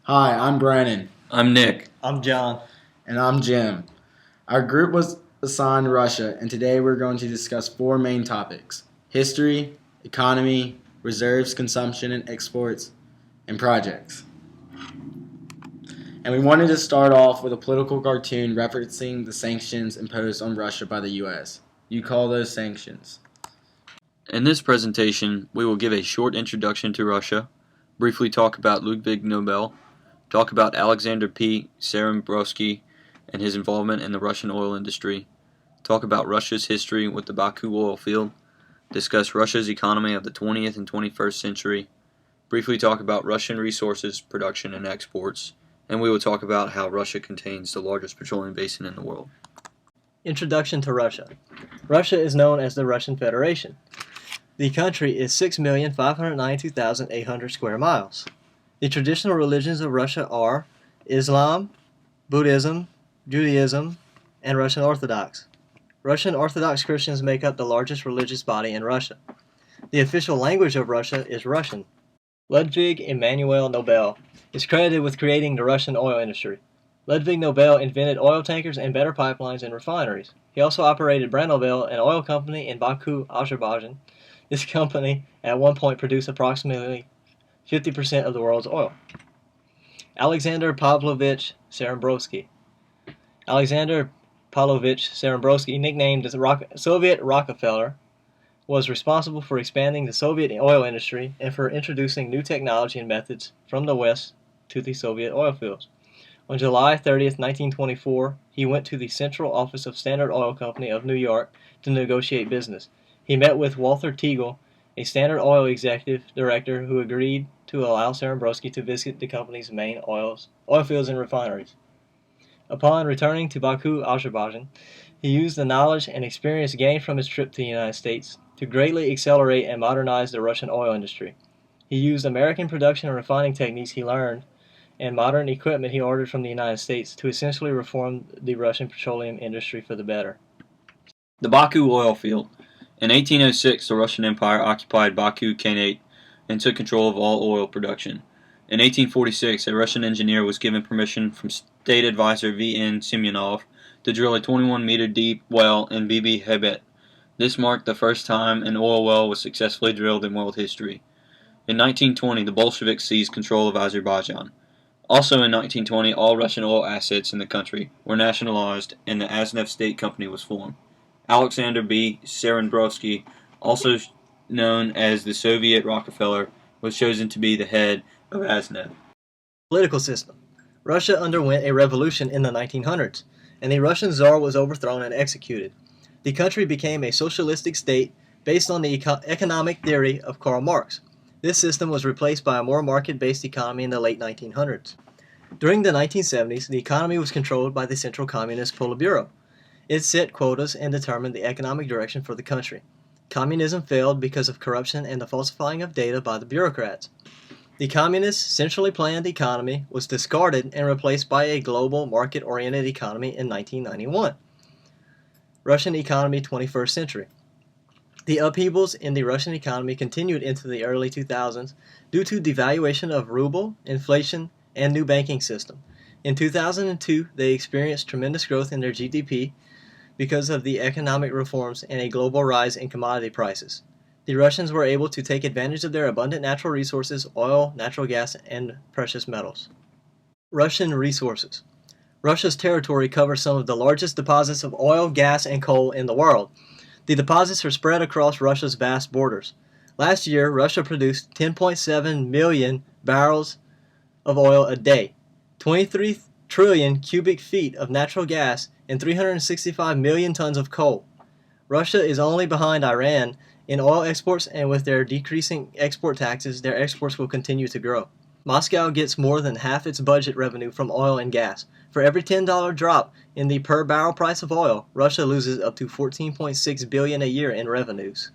Hi, I'm Brandon. I'm Nick. I'm John. And I'm Jim. Our group was assigned Russia, and today we're going to discuss four main topics: history, economy, reserves, consumption and exports, and projects. And we wanted to start off with a political cartoon referencing the sanctions imposed on Russia by the U.S. You call those sanctions. In this presentation, we will give a short introduction to Russia, briefly talk about Ludwig Nobel, talk about Alexander P. Serembrovsky and his involvement in the Russian oil industry, talk about Russia's history with the Baku oil field, discuss Russia's economy of the 20th and 21st century, briefly talk about Russian resources, production, and exports, and we will talk about how Russia contains the largest petroleum basin in the world. Introduction to Russia. Russia is known as the Russian Federation. The country is 6,592,800 square miles. The traditional religions of Russia are Islam, Buddhism, Judaism, and Russian Orthodox. Russian Orthodox Christians make up the largest religious body in Russia. The official language of Russia is Russian. Ludwig Emanuel Nobel is credited with creating the Russian oil industry. Ludwig Nobel invented oil tankers and better pipelines and refineries. He also operated Brand Nobel, an oil company in Baku, Azerbaijan. This company at one point produced approximately 50% of the world's oil. Alexander Pavlovich Serembrovsky. Alexander Pavlovich Serembrovsky, nicknamed as Soviet Rockefeller, was responsible for expanding the Soviet oil industry and for introducing new technology and methods from the West to the Soviet oil fields. On July 30, 1924, he went to the Central Office of Standard Oil Company of New York to negotiate business. He met with Walter Teagle, a Standard Oil executive director who agreed to allow Serembrovsky to visit the company's main oil fields and refineries. Upon returning to Baku, Azerbaijan, he used the knowledge and experience gained from his trip to the United States to greatly accelerate and modernize the Russian oil industry. He used American production and refining techniques he learned and modern equipment he ordered from the United States to essentially reform the Russian petroleum industry for the better. The Baku oil field. In 1806, the Russian Empire occupied Baku Khanate and took control of all oil production. In 1846, a Russian engineer was given permission from State Advisor V.N. Semyonov to drill a 21-meter deep well in Bibi Hebet. This marked the first time an oil well was successfully drilled in world history. In 1920, the Bolsheviks seized control of Azerbaijan. Also in 1920, all Russian oil assets in the country were nationalized and the Aznev State Company was formed. Alexander B. Serembrovsky, also known as the Soviet Rockefeller, was chosen to be the head of Aznev. Political system. Russia underwent a revolution in the 1900s, and the Russian Tsar was overthrown and executed. The country became a socialistic state based on the economic theory of Karl Marx. This system was replaced by a more market-based economy in the late 1900s. During the 1970s, the economy was controlled by the Central Communist Politburo. It set quotas and determined the economic direction for the country. Communism failed because of corruption and the falsifying of data by the bureaucrats. The communist, centrally planned economy was discarded and replaced by a global, market-oriented economy in 1991. Russian economy 21st century. The upheavals in the Russian economy continued into the early 2000s due to devaluation of ruble, inflation, and new banking system. In 2002, they experienced tremendous growth in their GDP because of the economic reforms and a global rise in commodity prices. The Russians were able to take advantage of their abundant natural resources, oil, natural gas, and precious metals. Russian resources. Russia's territory covers some of the largest deposits of oil, gas, and coal in the world. The deposits are spread across Russia's vast borders. Last year, Russia produced 10.7 million barrels of oil a day, 23 trillion cubic feet of natural gas, and 365 million tons of coal. Russia is only behind Iran in oil exports, and with their decreasing export taxes, their exports will continue to grow. Moscow gets more than half its budget revenue from oil and gas. For every $10 drop in the per barrel price of oil, Russia loses up to $14.6 billion a year in revenues.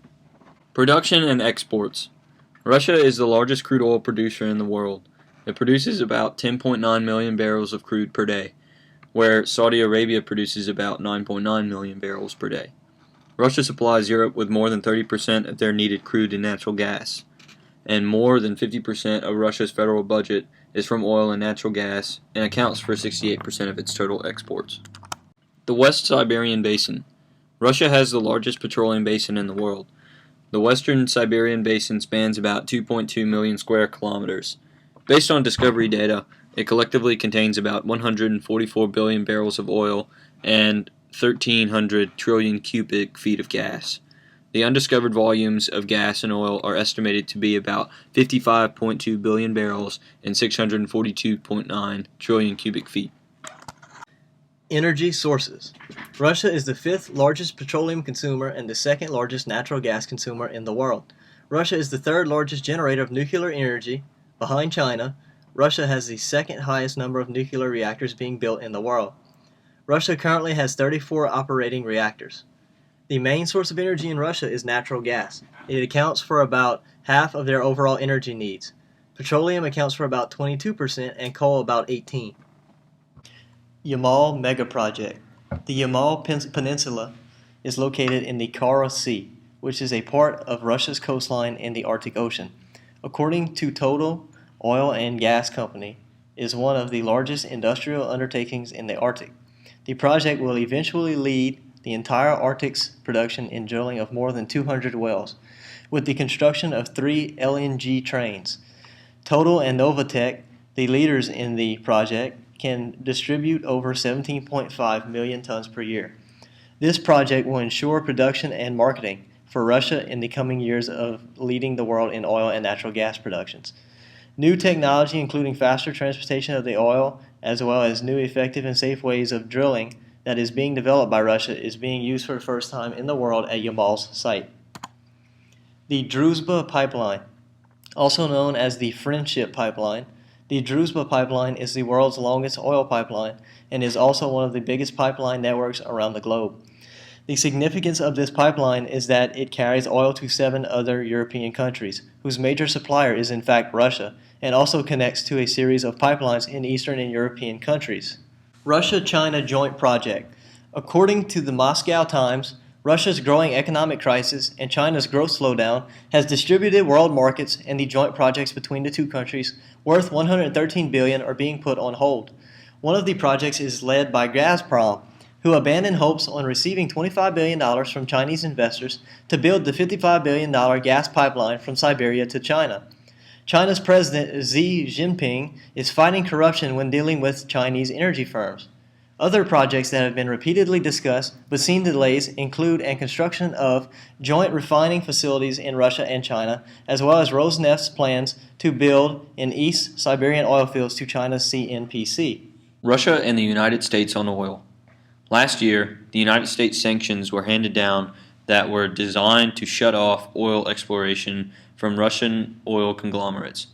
Production and exports. Russia is the largest crude oil producer in the world. It produces about 10.9 million barrels of crude per day, where Saudi Arabia produces about 9.9 million barrels per day. Russia supplies Europe with more than 30% of their needed crude and natural gas, and more than 50% of Russia's federal budget is from oil and natural gas and accounts for 68% of its total exports. The West Siberian Basin. Russia has the largest petroleum basin in the world. The Western Siberian Basin spans about 2.2 million square kilometers. Based on Discovery data, it collectively contains about 144 billion barrels of oil and 1,300 trillion cubic feet of gas. The undiscovered volumes of gas and oil are estimated to be about 55.2 billion barrels and 642.9 trillion cubic feet. Energy sources. Russia is the fifth largest petroleum consumer and the second largest natural gas consumer in the world. Russia is the third largest generator of nuclear energy, behind China. Russia has the second highest number of nuclear reactors being built in the world. Russia currently has 34 operating reactors. The main source of energy in Russia is natural gas. It accounts for about half of their overall energy needs. Petroleum accounts for about 22% and coal about 18%. Yamal Megaproject. The Yamal Peninsula is located in the Kara Sea, which is a part of Russia's coastline in the Arctic Ocean. According to Total Oil and Gas Company, is one of the largest industrial undertakings in the Arctic. The project will eventually lead the entire Arctic's production in drilling of more than 200 wells, with the construction of 3 LNG trains. Total and Novatek, the leaders in the project, can distribute over 17.5 million tons per year. This project will ensure production and marketing for Russia in the coming years of leading the world in oil and natural gas productions. New technology, including faster transportation of the oil, as well as new effective and safe ways of drilling that is being developed by Russia, is being used for the first time in the world at Yamal's site. The Druzhba Pipeline, also known as the Friendship Pipeline. The Druzhba Pipeline is the world's longest oil pipeline and is also one of the biggest pipeline networks around the globe. The significance of this pipeline is that it carries oil to 7 other European countries, whose major supplier is in fact Russia, and also connects to a series of pipelines in Eastern and European countries. Russia-China Joint Project. According to the Moscow Times, Russia's growing economic crisis and China's growth slowdown has distributed world markets, and the joint projects between the two countries worth $113 billion are being put on hold. One of the projects is led by Gazprom, who abandoned hopes on receiving $25 billion from Chinese investors to build the $55 billion gas pipeline from Siberia to China. China's President Xi Jinping is fighting corruption when dealing with Chinese energy firms. Other projects that have been repeatedly discussed but seen delays include a construction of joint refining facilities in Russia and China, as well as Rosneft's plans to build in East Siberian oil fields to China's CNPC. Russia and the United States on oil. Last year, the United States sanctions were handed down that were designed to shut off oil exploration from Russian oil conglomerates.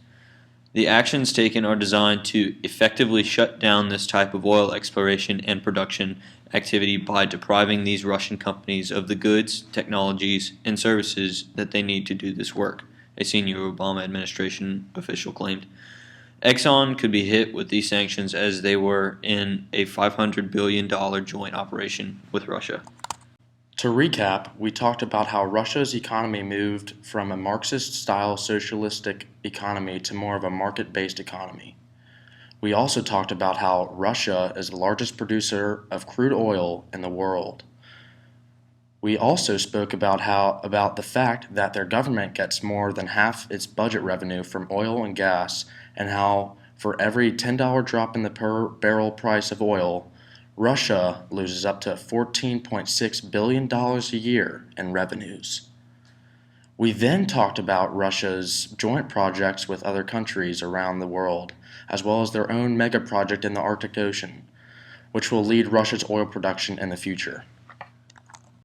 The actions taken are designed to effectively shut down this type of oil exploration and production activity by depriving these Russian companies of the goods, technologies, and services that they need to do this work, a senior Obama administration official claimed. Exxon could be hit with these sanctions as they were in a $500 billion joint operation with Russia. To recap, we talked about how Russia's economy moved from a Marxist-style socialistic economy to more of a market-based economy. We also talked about how Russia is the largest producer of crude oil in the world. We also spoke about the fact that their government gets more than half its budget revenue from oil and gas, and how for every $10 drop in the per barrel price of oil, Russia loses up to $14.6 billion a year in revenues. We then talked about Russia's joint projects with other countries around the world, as well as their own mega project in the Arctic Ocean, which will lead Russia's oil production in the future.